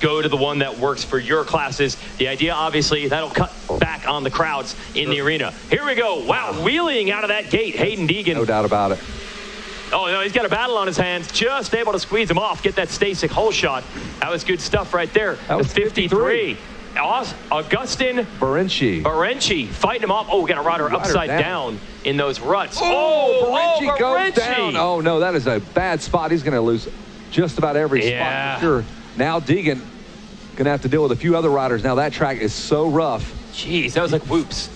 go to the one that works for your classes. The idea, obviously, that'll cut back on the crowds in the arena. Here we go. Wow, wheeling out of that gate, Hayden Deegan. No doubt about it. Oh, no, he's got a battle on his hands. Just able to squeeze him off, get that Stasic hole shot. That was good stuff right there. That was 53. Augustin Barenchi fighting him off. Oh, we got a rider upside down in those ruts. Barenchi goes down. Oh, no, that is a bad spot. He's going to lose just about every spot for sure. Now Deegan going to have to deal with a few other riders. Now that track is so rough. Jeez, that was like whoops.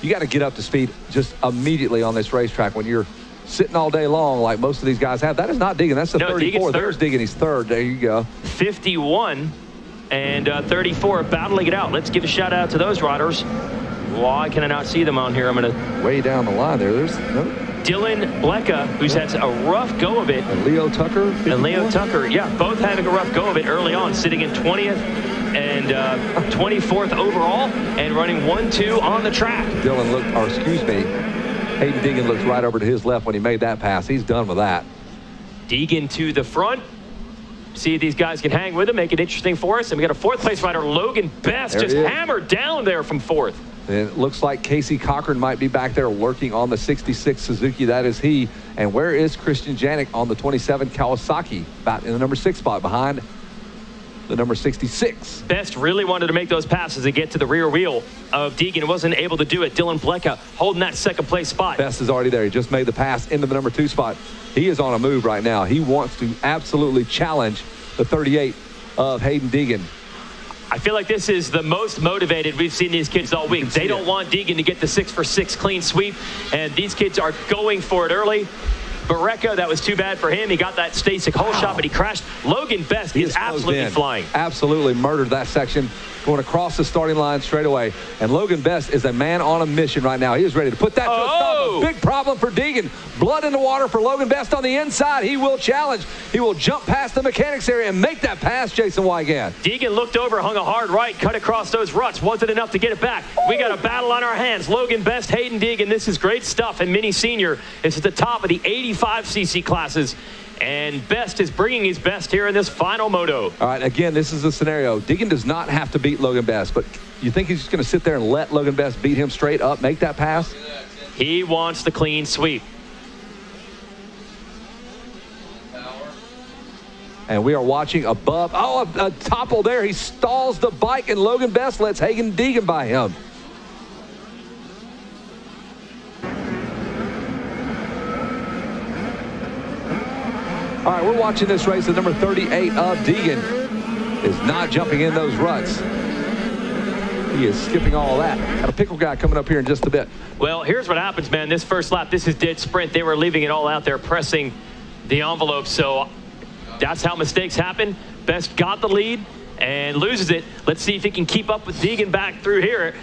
You got to get up to speed just immediately on this racetrack when you're sitting all day long like most of these guys have. That is not Deegan. That's the 34. There's Deegan. He's third. There you go. 51 and 34 battling it out. Let's give a shout out to those riders. Why can I not see them on here? I'm going to... Way down the line there. There's Dylan Blecka, who's had a rough go of it. And Leo Tucker. 51? And Leo Tucker, yeah, both having a rough go of it early on, sitting in 20th and 24th overall and running 1-2 on the track. Dylan looked, or excuse me, Hayden Deegan looks right over to his left when he made that pass. He's done with that. Deegan to the front. See if these guys can hang with him, make it interesting for us. And we got a fourth place rider, Logan Best, just hammered down there from fourth. And it looks like Casey Cochran might be back there lurking on the 66 Suzuki. That is he. And where is Christian Yannick on the 27 Kawasaki? About in the number 6 spot behind the number 66. Best really wanted to make those passes and get to the rear wheel of Deegan. Wasn't able to do it. Dylan Blecka holding that second place spot. Best is already there. He just made the pass into the number 2 spot. He is on a move right now. He wants to absolutely challenge the 38 of Hayden Deegan. I feel like this is the most motivated we've seen these kids all week. They don't want Deegan to get the 6-for-6 clean sweep, and these kids are going for it early. Barreca, that was too bad for him. He got that Stasic hole shot, but he crashed. Logan Best is absolutely flying. Absolutely murdered that section, going across the starting line straight away. And Logan Best is a man on a mission right now. He is ready to put that to a stop. A big problem for Deegan. Blood in the water for Logan Best on the inside. He will challenge. He will jump past the mechanics area and make that pass, Jason Wygant. Deegan looked over, hung a hard right, cut across those ruts. Wasn't enough to get it back. We got a battle on our hands. Logan Best, Hayden Deegan. This is great stuff. And Mini Senior is at the top of the 85cc classes. And Best is bringing his best here in this final moto. All right, again, this is the scenario. Deegan does not have to beat Logan Best, but you think he's just going to sit there and let Logan Best beat him straight up, make that pass? He wants the clean sweep. And we are watching above. Oh, a topple there. He stalls the bike, and Logan Best lets Hayden Deegan by him. All right, we're watching this race. The number 38 of Deegan is not jumping in those ruts. He is skipping all that. Got a pickle guy coming up here in just a bit. Well, here's what happens, man. This first lap, this is dead sprint. They were leaving it all out there, pressing the envelope. So that's how mistakes happen. Best got the lead and loses it. Let's see if he can keep up with Deegan back through here.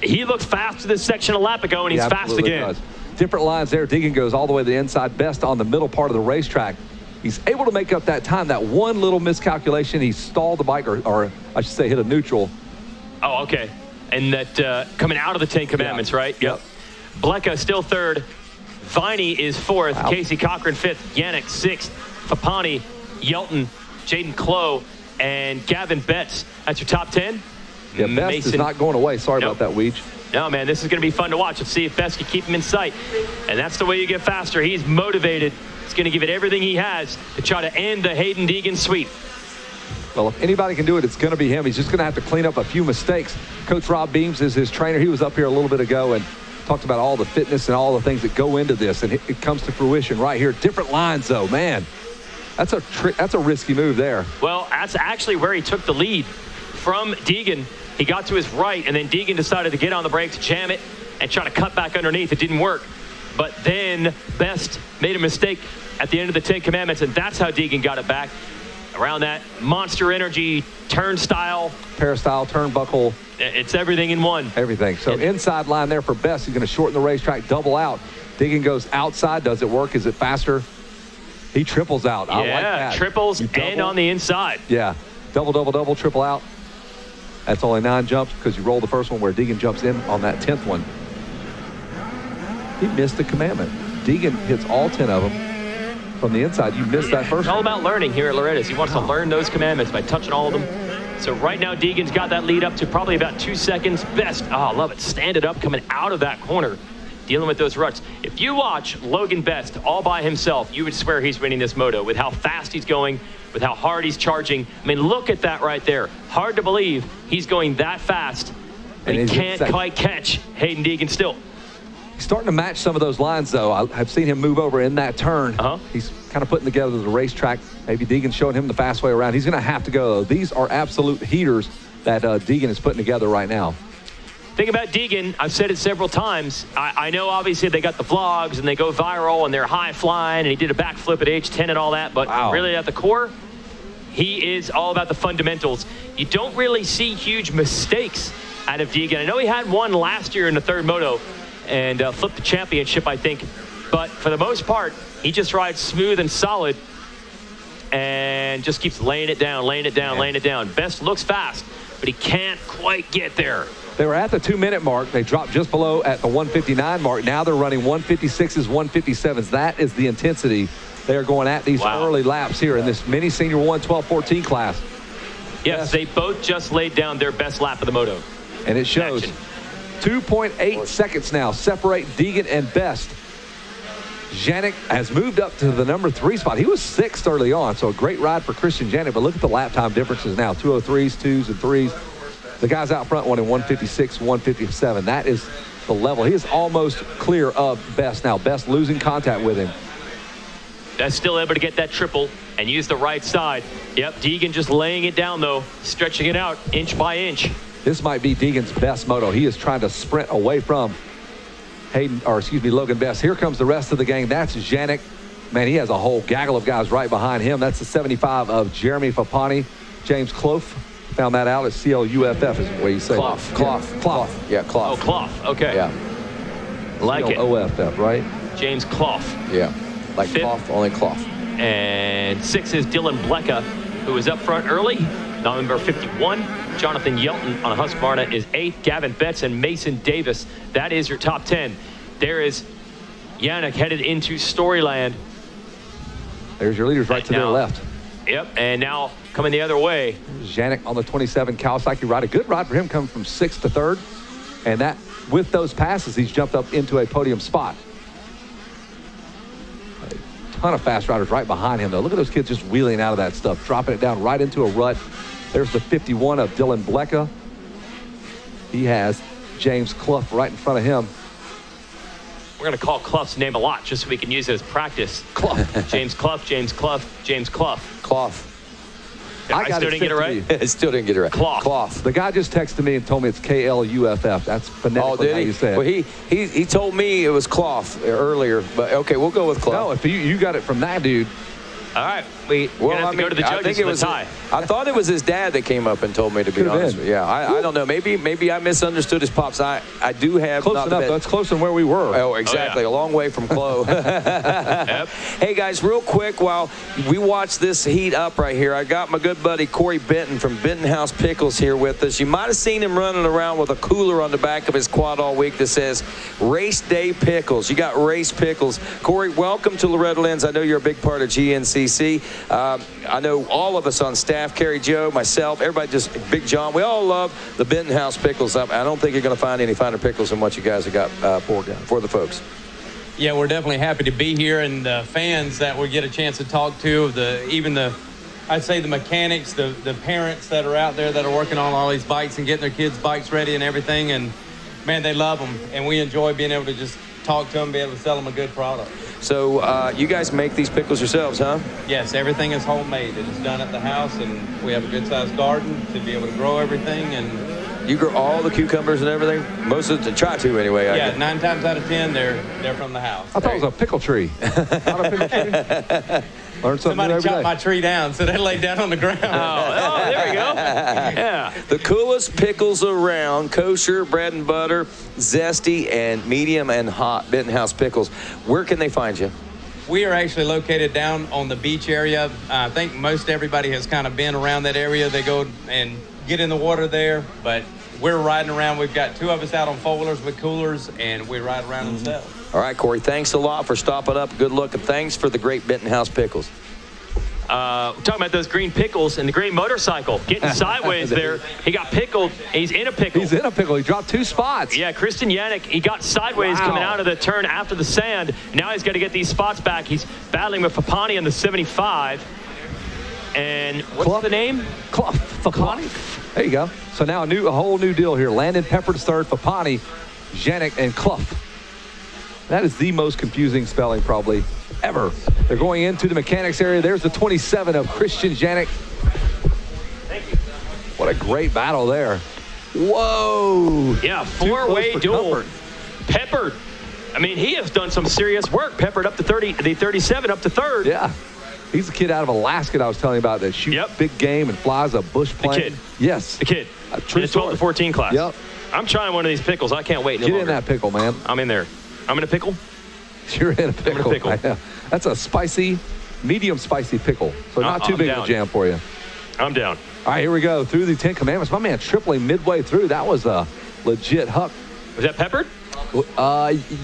He looked fast to this section a lap ago, and he's fast again. Does. Different lines there. Deegan goes all the way to the inside. Best on the middle part of the racetrack. He's able to make up that time. That one little miscalculation, he stalled the bike, or I should say hit a neutral. Oh, okay. And that coming out of the 10 Commandments, right? Yep. Blecka still third. Viney is fourth. Wow. Casey Cochran fifth. Yannick sixth. Fapani, Yelton, Jaden Clough, and Gavin Betts. That's your top 10. Yeah, Best is not going away. Sorry about that, Weege. No, man, this is going to be fun to watch. Let's see if Best can keep him in sight. And that's the way you get faster. He's motivated. He's going to give it everything he has to try to end the Hayden Deegan sweep. Well, if anybody can do it, it's going to be him. He's just going to have to clean up a few mistakes. Coach Rob Beams is his trainer. He was up here a little bit ago and talked about all the fitness and all the things that go into this, and it comes to fruition right here. Different lines, though, man. That's a risky move there. Well, that's actually where he took the lead from Deegan. He got to his right, and then Deegan decided to get on the brakes, jam it, and try to cut back underneath. It didn't work. But then Best made a mistake at the end of the 10 Commandments, and that's how Deegan got it back. Around that Monster Energy turnstile. Peristyle, turnbuckle. It's everything in one. Everything. So inside line there for Best. He's going to shorten the racetrack, double out. Deegan goes outside. Does it work? Is it faster? He triples out. I like that. Triples and on the inside. Yeah. Double, double, double, triple out. That's only 9 jumps because you roll the first one where Deegan jumps in on that 10th one. He missed the commandment. Deegan hits all 10 of them. From the inside, you missed that first one. It's all about learning here at Loretta's. He wants to learn those commandments by touching all of them. So right now, Deegan's got that lead up to probably about 2 seconds. Best, oh, I love it. Stand it up, coming out of that corner, dealing with those ruts. If you watch Logan Best all by himself, you would swear he's winning this moto with how fast he's going, with how hard he's charging. I mean, look at that right there. Hard to believe he's going that fast, but he can't quite catch Hayden Deegan still. He's starting to match some of those lines, though. I've seen him move over in that turn. He's kind of putting together the racetrack. Maybe Deegan's showing him the fast way around. He's going to have to go, though. These are absolute heaters that Deegan is putting together right now. Thing about Deegan, I've said it several times. I know obviously they got the vlogs and they go viral and they're high flying and he did a backflip at age 10 and all that, but really at the core, he is all about the fundamentals. You don't really see huge mistakes out of Deegan. I know he had one last year in the third moto and flipped the championship, I think. But for the most part, he just rides smooth and solid and just keeps laying it down, laying it down, laying it down. Best looks fast, but he can't quite get there. They were at the 2-minute mark. They dropped just below at the 1:59 mark. Now they're running 1:56s, 1:57s. That is the intensity they are going at these early laps here in this mini senior 1:12:14 class. Yes, they both just laid down their best lap of the moto. And it shows. 2.8 seconds now separate Deegan and Best. Yannick has moved up to the number 3 spot. He was 6th early on, so a great ride for Christian Yannick. But look at the lap time differences now. 2:03s, 2s, and 3s. The guys out front wanting 1:56, 1:57. That is the level. He is almost clear of Best now. Best losing contact with him. Best still able to get that triple and use the right side. Yep, Deegan just laying it down, though, stretching it out inch by inch. This might be Deegan's best moto. He is trying to sprint away from Logan Best. Here comes the rest of the gang. That's Yannick. Man, he has a whole gaggle of guys right behind him. That's the 75 of Jeremy Fapani. James Clough found that out at CLUFF is the way you say Clough. Clough. Yeah, Clough. Oh, Clough. Okay. Yeah. Like it. CLOFF, right? James Clough. Yeah. Like Fifth. Clough, only Clough. And 6 is Dylan Blecka, who was up front early. Number 51, Jonathan Yelton on a Husqvarna is 8th. Gavin Betts and Mason Davis. That is your top 10. There is Yannick headed into Storyland. There's your leaders right to their left. Yep, and now coming the other way. Yannick on the 27 Kawasaki ride. A good ride for him coming from 6th to 3rd. And that, with those passes, he's jumped up into a podium spot. A ton of fast riders right behind him, though. Look at those kids just wheeling out of that stuff, dropping it down right into a rut. There's the 51 of Dylan Blecka. He has James Clough right in front of him. We're going to call Clough's name a lot just so we can use it as practice. Clough. James Clough, James Clough, James Clough. Clough. I still didn't get it right? I still didn't get it right. Clough. The guy just texted me and told me it's KLUFF. That's phonetically how you say it. Well, he told me it was Clough earlier, but okay, we'll go with Clough. No, if you got it from that dude. All right, we're going to have to go to the judges for the tie. I thought it was his dad that came up and told me, to be honest. Yeah, I don't know. Maybe I misunderstood his pops. I do have close enough. That's close than where we were. Oh, exactly. A long way from Chloe. Yep. Hey, guys, real quick, while we watch this heat up right here, I got my good buddy Corey Benton from Benton House Pickles here with us. You might have seen him running around with a cooler on the back of his quad all week that says Race Day Pickles. You got race pickles. Corey, welcome to Loretta Lynn's. I know you're a big part of GNCC. I know all of us on staff, Carrie Joe, myself, everybody, just Big John, we all love the Benton House Pickles. I don't think you're going to find any finer pickles than what you guys have got for the folks. Yeah, we're definitely happy to be here, and the fans that we get a chance to talk to, I'd say the mechanics, the parents that are out there that are working on all these bikes and getting their kids' bikes ready and everything, and man, they love them, and we enjoy being able to just talk to them, be able to sell them a good product. So you guys make these pickles yourselves, huh? Yes, everything is homemade. It is done at the house, and we have a good-sized garden to be able to grow everything. And you grow all the cucumbers and everything? Most of them, try to anyway. Yeah, 9 times out of 10, they're from the house. I thought it was a pickle tree. Not a pickle tree? Learn something Somebody every chopped day. my tree down, so they laid down on the ground. Oh, there we go. Yeah. The coolest pickles around, kosher, bread and butter, zesty, and medium and hot Benton House Pickles. Where can they find you? We are actually located down on the beach area. I think most everybody has kind of been around that area. They go and get in the water there, but we're riding around. We've got 2 of us out on four-wheelers with coolers, and we ride around themselves. All right, Corey, thanks a lot for stopping up. Good luck, and thanks for the great Benton House Pickles. talking about those green pickles and the green motorcycle getting sideways there. He got pickled. He's in a pickle. He's in a pickle. He dropped 2 spots. Yeah, Christian Yannick, he got sideways coming out of the turn after the sand. Now he's got to get these spots back. He's battling with Fapani on the 75. And what's the name? Fapani. There you go. So now a whole new deal here. Landon Peppered's third, Fapani, Yannick, and Clough. That is the most confusing spelling probably ever. They're going into the mechanics area. There's the 27 of Christian Yannick. Thank you. What a great battle there. Whoa. Yeah, 4-way duel. Peppered. I mean, he has done some serious work. Peppered up to 37 up to third. Yeah. He's a kid out of Alaska that I was telling you about that shoots big game and flies a bush plane. The kid. Yes. The kid. A true in the 12 to 14 class. Yep. I'm trying one of these pickles. I can't wait any longer. Get in that pickle, man. I'm in there. I'm in a pickle. You're in a pickle. I'm in a pickle. I know. That's a spicy, medium spicy pickle. So not too big of a jam for you. I'm down. All right, here we go. Through the 10 Commandments. My man tripling midway through. That was a legit huck. Was that Peppered?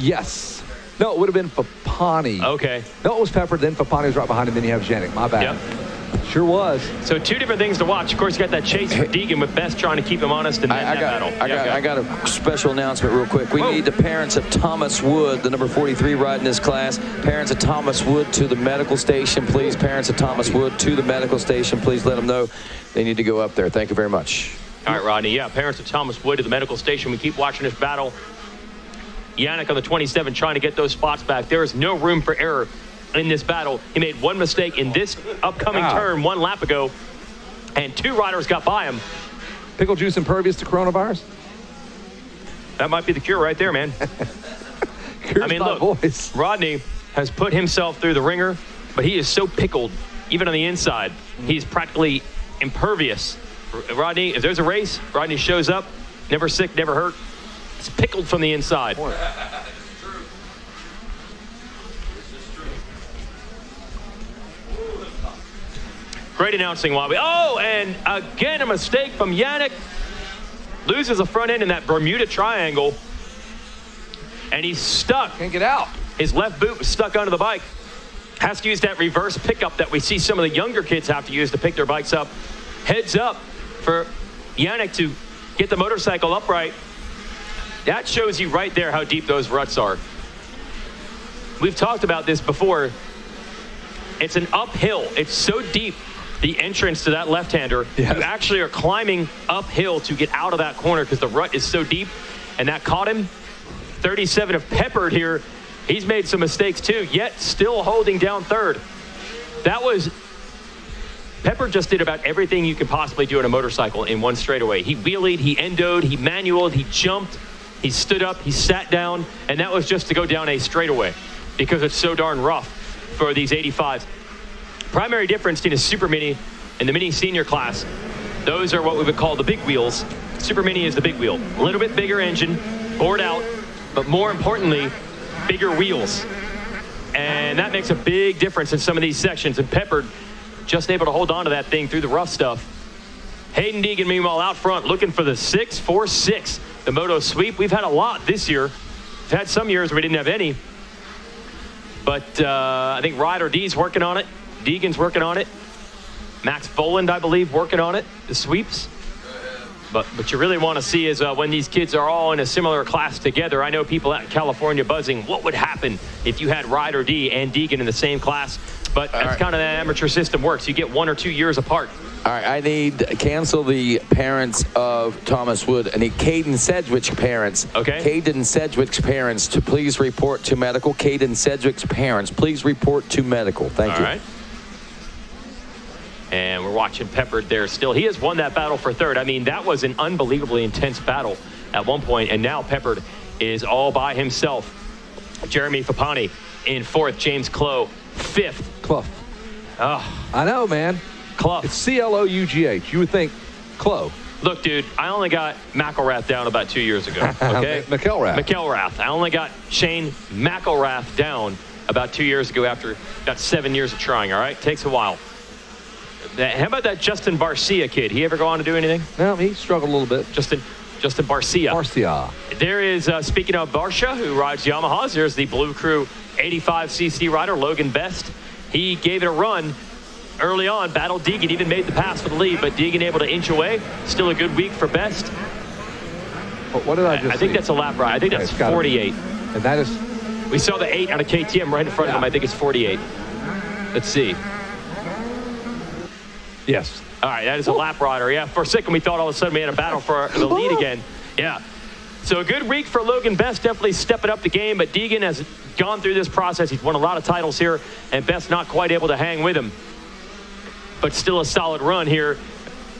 Yes. No, it would have been Fapani. Okay. No, it was Peppered. Then Fapani was right behind him. Then you have Yannick. My bad. Yep. Sure was. So 2 different things to watch. Of course, you got that chase for Deegan with Best trying to keep him honest, and then that battle. I got a special announcement real quick. We need the parents of Thomas Wood, the number 43 riding this class. Parents of Thomas Wood to the medical station, please. Parents of Thomas Wood to the medical station, please let them know they need to go up there. Thank you very much. All right, Rodney. Yeah, parents of Thomas Wood to the medical station. We keep watching this battle. Yannick on the 27 trying to get those spots back. There is no room for error in this battle. He made one mistake in this upcoming turn 1 lap ago, and 2 riders got by him. Pickle juice impervious to coronavirus? That might be the cure right there, man. I mean, look, voice. Rodney has put himself through the ringer, but he is so pickled, even on the inside. He's practically impervious. Rodney, if there's a race, Rodney shows up, never sick, never hurt. He's pickled from the inside. Great announcing, Wobby. Oh, and again, a mistake from Yannick. Loses the front end in that Bermuda Triangle. And he's stuck. Can't get out. His left boot was stuck under the bike. Has to use that reverse pickup that we see some of the younger kids have to use to pick their bikes up. Heads up for Yannick to get the motorcycle upright. That shows you right there how deep those ruts are. We've talked about this before. It's an uphill. It's so deep, the entrance to that left-hander. Yes. You actually are climbing uphill to get out of that corner because the rut is so deep, and that caught him. 37 of Peppered here. He's made some mistakes too, yet still holding down third. That was, Pepper just did about everything you can possibly do on a motorcycle in one straightaway. He wheelied, he endoed, he manualed, he jumped, he stood up, he sat down, and that was just to go down a straightaway because it's so darn rough for these 85s. Primary difference between a Super Mini and the Mini Senior class, those are what we would call the big wheels. Super Mini is the big wheel. A little bit bigger engine, bored out, but more importantly, bigger wheels. And that makes a big difference in some of these sections. And Peppered just able to hold on to that thing through the rough stuff. Hayden Deegan, meanwhile, out front looking for the 6-4-6, the Moto sweep. We've had a lot this year. We've had some years where we didn't have any. But I think Ryder D's working on it. Deegan's working on it. Max Boland, I believe, working on it, the sweeps. But you really want to see is when these kids are all in a similar class together. I know people out in California buzzing, what would happen if you had Ryder D and Deegan in the same class? But that's kind of the amateur system works. You get 1 or 2 years apart. All right, I need to cancel the parents of Thomas Wood. I need Caden Sedgwick's parents. Okay. Caden Sedgwick's parents to please report to medical. Caden Sedgwick's parents, please report to medical. Thank you. All right. And we're watching Peppered there still. He has won that battle for third. I mean, that was an unbelievably intense battle at one point, and now Peppered is all by himself. Jeremy Fapani in fourth, James Clough fifth. Clough. Oh, I know, man. Clough. It's C-L-O-U-G-H. You would think Clough. Look, dude, I only got McElrath down about 2 years ago, okay? McElrath. I only got Shane McElrath down about 2 years ago after about 7 years of trying, all right? Takes a while. How about that Justin Barcia kid? He ever go on to do anything? No, he struggled a little bit. Justin Barcia. There is, speaking of Barcia, who rides Yamahas, there's the Blue Crew 85cc rider, Logan Best. He gave it a run. early on, battled Deegan, even made the pass for the lead, but Deegan able to inch away. Still a good week for Best. What did I just I think see? that's a lap ride. I think that's 48. And that is... We saw the 8 on a KTM right in front of him. I think it's 48. Let's see. Yes. All right, that is a lap rider. Yeah, for a second we thought all of a sudden we had a battle for the lead again. Yeah. So a good week for Logan Best, definitely stepping up the game, but Deegan has gone through this process. He's won a lot of titles here, and Best not quite able to hang with him. But still a solid run here,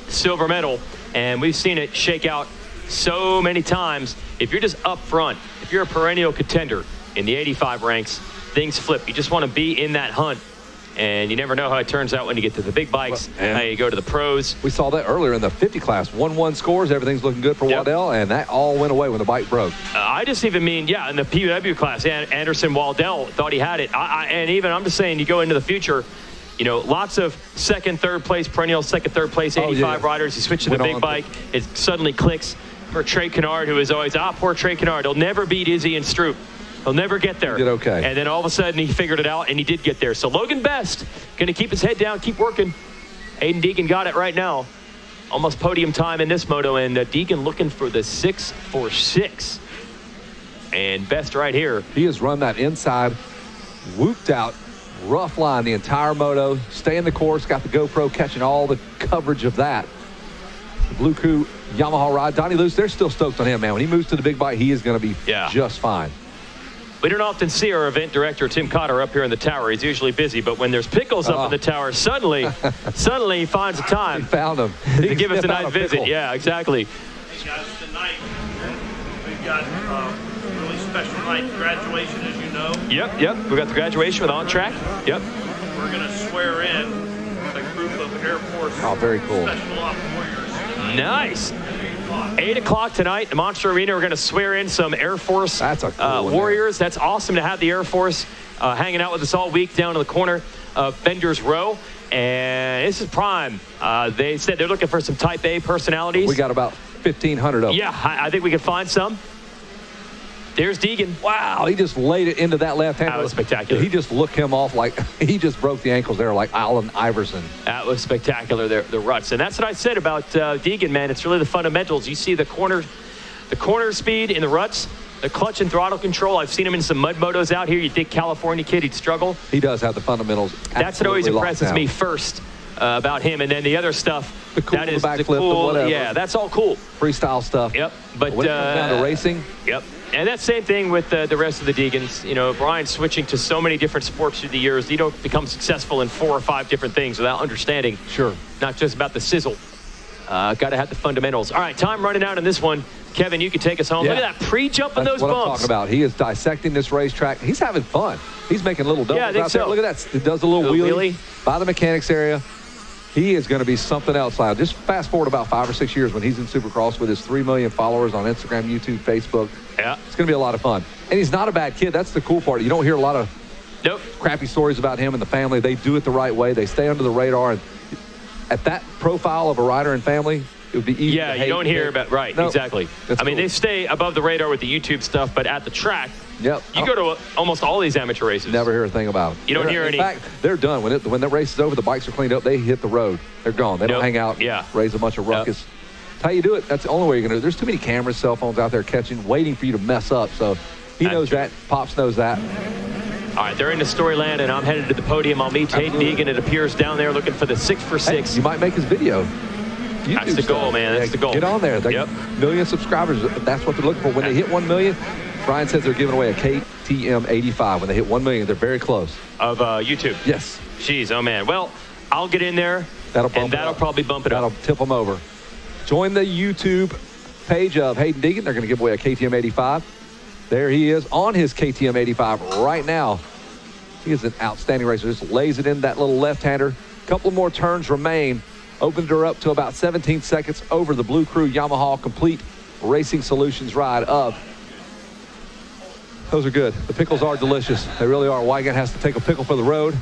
silver medal, and we've seen it shake out so many times. If you're just up front, if you're a perennial contender in the 85 ranks, things flip. You just want to be in that hunt. And you never know how it turns out when you get to the big bikes, how you go to the pros. We saw that earlier in the 50 class. 1-1 scores, everything's looking good for Waddell, and that all went away when the bike broke. I just even mean, in the PW class, Anderson Waddell thought he had it. And even I'm just saying, you go into the future, lots of second, third place, perennial second, third place 85 riders. You switch to the big bike, it suddenly clicks. For Trey Kennard, who is always, poor Trey Kennard. He'll never beat Izzy and Stroop. He'll never get there. He did okay. And then all of a sudden he figured it out, and he did get there. So Logan Best going to keep his head down, keep working. Aiden Deegan got it right now. Almost podium time in this moto, and Deegan looking for the 646. And Best right here. He has run that inside, whooped out, rough line the entire moto, stay in the course, got the GoPro catching all the coverage of that. The Blue Crew Yamaha ride. Donnie Luce, they're still stoked on him, man. When he moves to the big bike, he is going to be just fine. We don't often see our event director, Tim Cotter, up here in the tower. He's usually busy, but when there's Pickles up in the tower, suddenly he finds the time. He found him. To give us a nice visit. Yeah, exactly. Hey guys, tonight we've got a really special night, graduation, as you know. Yep. We got the graduation with On Track. Yep. We're going to swear in a group of Air Force very cool. Special Ops warriors. Nice. 8 o'clock tonight, the Monster Arena. We're going to swear in some Air Force warriors. That's awesome to have the Air Force hanging out with us all week down in the corner of Bender's Row. And this is prime. They said they're looking for some Type A personalities. We got about 1,500 of them. Yeah, I think we can find some. There's Deegan. Wow, he just laid it into that left hand. That was spectacular. He just looked him off like he just broke the ankles there like Allen Iverson. That was spectacular, the ruts. And that's what I said about Deegan, man. It's really the fundamentals. You see the corner speed in the ruts, the clutch and throttle control. I've seen him in some mud motos out here. You'd think California kid, he'd struggle. He does have the fundamentals. That's what always impresses me first about him. And then the other stuff, that is the cool. Whatever. Yeah, that's all cool. Freestyle stuff. Yep. But when it comes down to racing. Yep. And that same thing with the rest of the Deegans. Brian switching to so many different sports through the years. You don't become successful in 4 or 5 different things without understanding. Sure. Not just about the sizzle. Got to have the fundamentals. All right, time running out in this one. Kevin, you can take us home. Yeah. Look at that pre-jump in those That's what bumps. I'm talking about. He is dissecting this racetrack. He's having fun. He's making little doubles I think out there. so. Look at that. He does a little wheelie by the mechanics area. He is going to be something else now. Just fast forward about 5 or 6 years when he's in Supercross with his 3 million followers on Instagram, YouTube, Facebook. Yeah. It's going to be a lot of fun. And he's not a bad kid. That's the cool part. You don't hear a lot of crappy stories about him and the family. They do it the right way. They stay under the radar. And at that profile of a rider and family, it would be easy to hate. You don't hear about, exactly. I mean, they stay above the radar with the YouTube stuff, but at the track, you go to almost all these amateur races. Never hear a thing about them. You don't hear any. In fact, they're done. When the race is over, the bikes are cleaned up, they hit the road. They're gone. They don't hang out and raise a bunch of ruckus. That's how you do it. That's the only way you're going to do it. There's too many cameras, cell phones out there waiting for you to mess up. So he knows that. Pops knows that. All right, they're into Storyland, and I'm headed to the podium. I'll meet Hayden Deegan. It appears down there looking for the 6 for 6. Hey, you might make his video. That's the goal, man. That's the goal. Get on there. Million subscribers. That's what they're looking for. When they hit 1 million, Brian says they're giving away a KTM 85. When they hit 1 million, they're very close. Of YouTube? Yes. Jeez, oh man. Well, I'll get in there, that'll probably bump it up. That'll tip them over. Join the YouTube page of Hayden Deegan. They're going to give away a KTM 85. There he is on his KTM 85 right now. He is an outstanding racer. Just lays it in that little left-hander. A couple more turns remain. Opened her up to about 17 seconds over the Blue Crew Yamaha Complete Racing Solutions ride of. Those are good. The pickles are delicious. They really are. Wigan has to take a pickle for the road.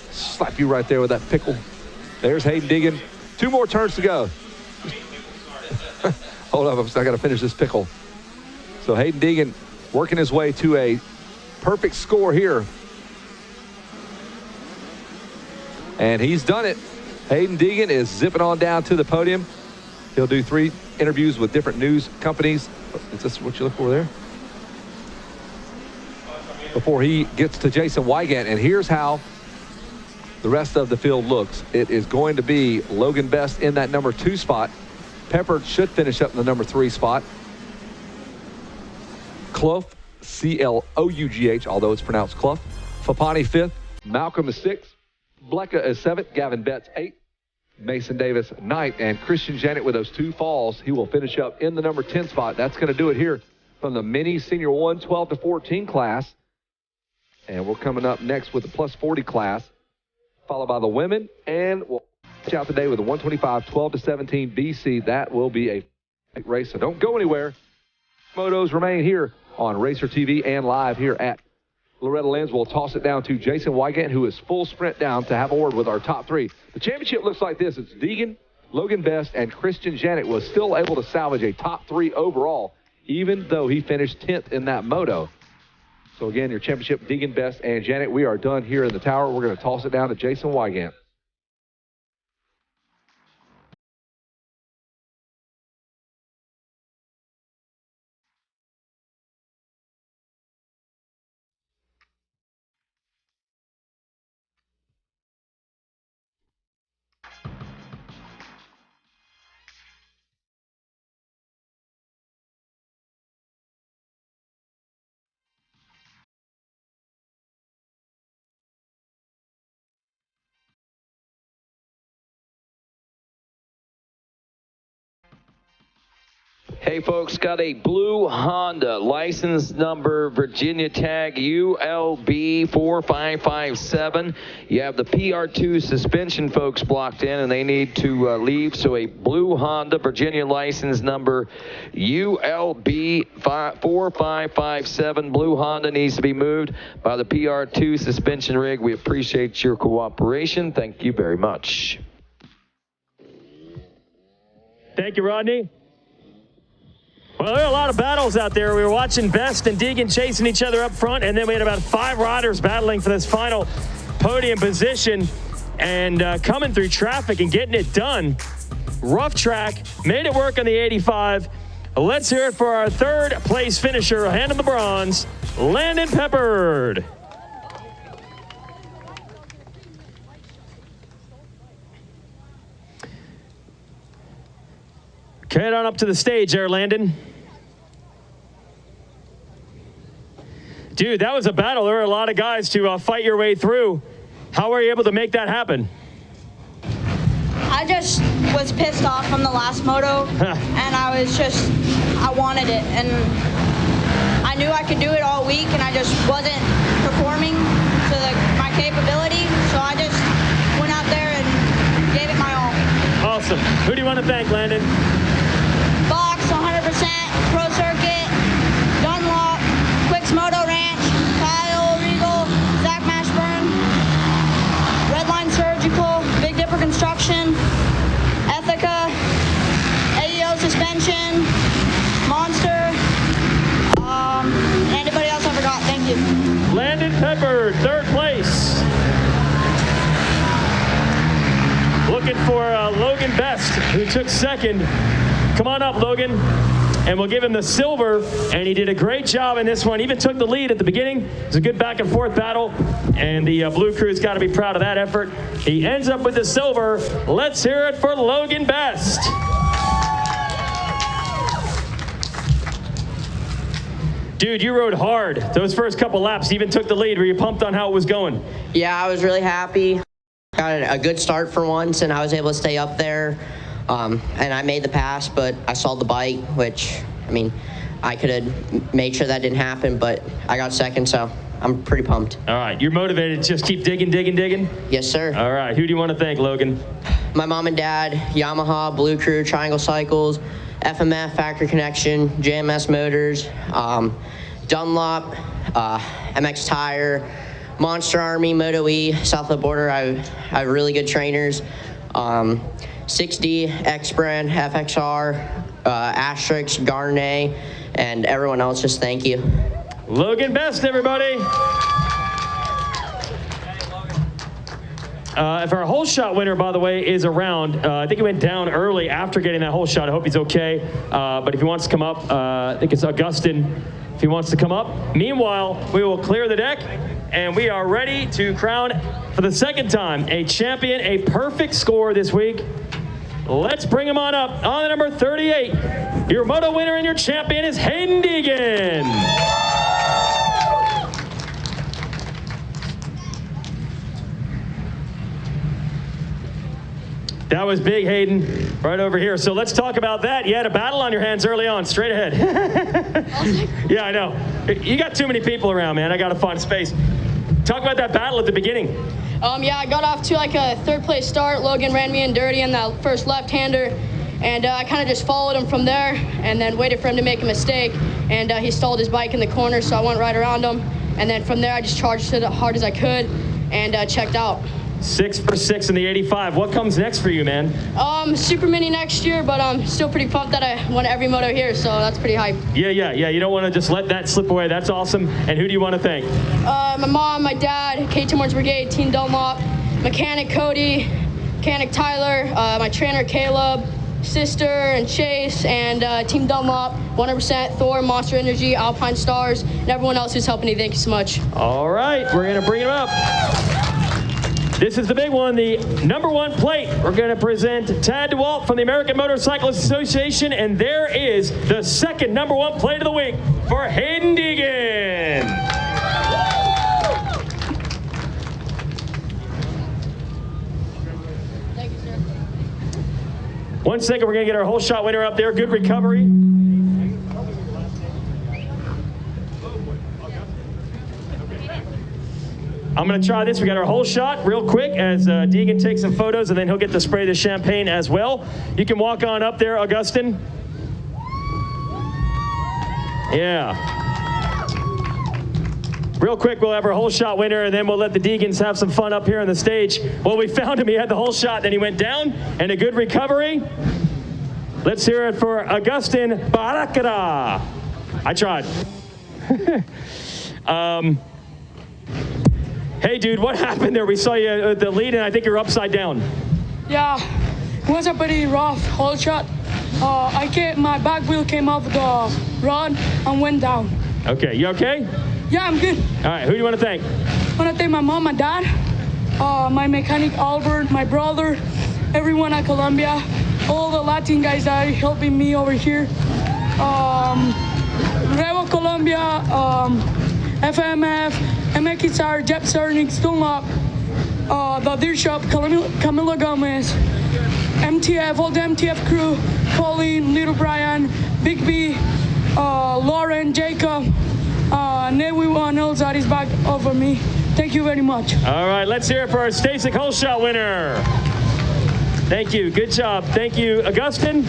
Slap you right there with that pickle. There's Hayden Deegan. 2 more turns to go. Hold up, I got to finish this pickle. So Hayden Deegan working his way to a perfect score here. And he's done it. Hayden Deegan is zipping on down to the podium. He'll do 3 interviews with different news companies. Is this what you look for there? Before he gets to Jason Wygant. And here's how the rest of the field looks. It is going to be Logan Best in that number 2 spot. Pepper should finish up in the number 3 spot. Clough, C-L-O-U-G-H, although it's pronounced Clough. Fapani 5th. Malcolm is 6th. Blecka is 7th. Gavin Betts 8th. Mason Davis 9th. And Christian Janet with those 2 falls. He will finish up in the number 10 spot. That's going to do it here from the mini senior 1, 12 to 14 class. And we're coming up next with the plus 40 class, followed by the women. And we'll watch out today with the 125, 12 to 17 BC. That will be a race. So don't go anywhere. Motos remain here on RacerTV and live here at Loretta Lynn's. We'll toss it down to Jason Wygant, who is full sprint down to have a word with our top 3. The championship looks like this. It's Deegan, Logan Best, and Christian Janet was still able to salvage a top 3 overall, even though he finished 10th in that moto. So again, your championship, Deegan, Best, and Janet. We are done here in the tower. We're going to toss it down to Jason Wygant. Hey folks, got a blue Honda, license number Virginia tag ULB4557. You have the PR2 suspension folks blocked in and they need to leave. So a blue Honda, Virginia license number ULB4557. Blue Honda needs to be moved by the PR2 suspension rig. We appreciate your cooperation. Thank you very much. Thank you, Rodney. Well, there are a lot of battles out there. We were watching Best and Deegan chasing each other up front, and then we had about 5 riders battling for this final podium position and coming through traffic and getting it done. Rough track, made it work on the 85. Let's hear it for our 3rd place finisher, hand of the bronze, Landon Peppard. Head on up to the stage there, Landon. Dude, that was a battle. There were a lot of guys to fight your way through. How were you able to make that happen? I just was pissed off from the last moto, and I wanted it. And I knew I could do it all week, and I just wasn't performing to my capability. So I just went out there and gave it my all. Awesome. Who do you want to thank, Landon? Box, 100%, Pro Circuit, Dunlop, Quicks Moto Ranch, Kyle, Regal, Zach Mashburn, Redline Surgical, Big Dipper Construction, Ethica, AEO Suspension, Monster, and anybody else I forgot. Thank you. Landon Peppard, 3rd place. Looking for Logan Best, who took 2nd. Come on up, Logan, and we'll give him the silver, and he did a great job in this one. Even took the lead at the beginning. It was a good back and forth battle, and the Blue Crew's got to be proud of that effort. He ends up with the silver. Let's hear it for Logan Best. Dude, you rode hard. Those first couple laps, you even took the lead. Were you pumped on how it was going? Yeah, I was really happy. Got a good start for once, and I was able to stay up there. And I made the pass, but I saw the bike, which, I mean, I could have made sure that didn't happen, but I got 2nd, so I'm pretty pumped. All right, you're motivated to just keep digging? Yes, sir. All right, who do you want to thank, Logan? My mom and dad, Yamaha, Blue Crew, Triangle Cycles, FMF, Factory Connection, JMS Motors, Dunlop, MX Tire, Monster Army, Moto E, South of the Border. I have really good trainers. 6D, X-Brand, FXR, Asterix, Garnet, and everyone else, just thank you. Logan Best, everybody. If our whole shot winner, by the way, is around, I think he went down early after getting that whole shot. I hope he's okay. But if he wants to come up, I think it's Augustin. If he wants to come up. Meanwhile, we will clear the deck, and we are ready to crown, for the second time, a champion, a perfect score this week. Let's bring him on up. On the number 38, your Moto winner and your champion is Hayden Deegan. That was big, Hayden, right over here. So let's talk about that. You had a battle on your hands early on. Straight ahead. Yeah, I know. You got too many people around, man. I got to find space. Talk about that battle at the beginning. Yeah, I got off to like a third place start. Logan ran me in dirty in that first left-hander, and I kind of just followed him from there and then waited for him to make a mistake, and he stalled his bike in the corner, so I went right around him, and then from there I just charged it as hard as I could and checked out. 6 for 6 in the 85. What comes next for you, man? Super mini next year, but I'm still pretty pumped that I won every moto here, so that's pretty hype. Yeah. You don't want to just let that slip away. That's awesome. And who do you want to thank? My mom, my dad, K Timor's Brigade, Team Dunlop, mechanic Cody, mechanic Tyler, my trainer Caleb, sister and Chase, and Team Dunlop, 100%, Thor, Monster Energy, Alpine Stars, and everyone else who's helping me. Thank you so much. All right, we're going to bring him up. This is the big one, the number 1 plate. We're going to present Tad DeWalt from the American Motorcyclist Association, and there is the second number 1 plate of the week for Hayden Deegan. Thank you, sir. 1 second, we're going to get our whole shot winner up there. Good recovery. I'm going to try this. We got our whole shot real quick as Deegan takes some photos, and then he'll get to spray the champagne as well. You can walk on up there, Augustin. Yeah. Real quick, we'll have our whole shot winner, and then we'll let the Deegans have some fun up here on the stage. Well, we found him. He had the whole shot, then he went down, and a good recovery. Let's hear it for Augustin Barakara. I tried. Hey, dude, what happened there? We saw you at the lead, and I think you're upside down. Yeah, it was a pretty rough whole shot. My back wheel came off the rod and went down. Okay, you okay? Yeah, I'm good. All right, who do you want to thank? I want to thank my mom, my dad, my mechanic Albert, my brother, everyone at Columbia, all the Latin guys that are helping me over here. Revo Columbia, FMF, MXR, Jep Cernix, Dunlop, the Deer Shop, Camilo Gomez, MTF, all the MTF crew, Colleen, Little Brian, Big B, Lauren, Jacob, and everyone else that is back over me. Thank you very much. All right, let's hear it for our Stasic whole shot winner. Thank you. Good job. Thank you, Augustin.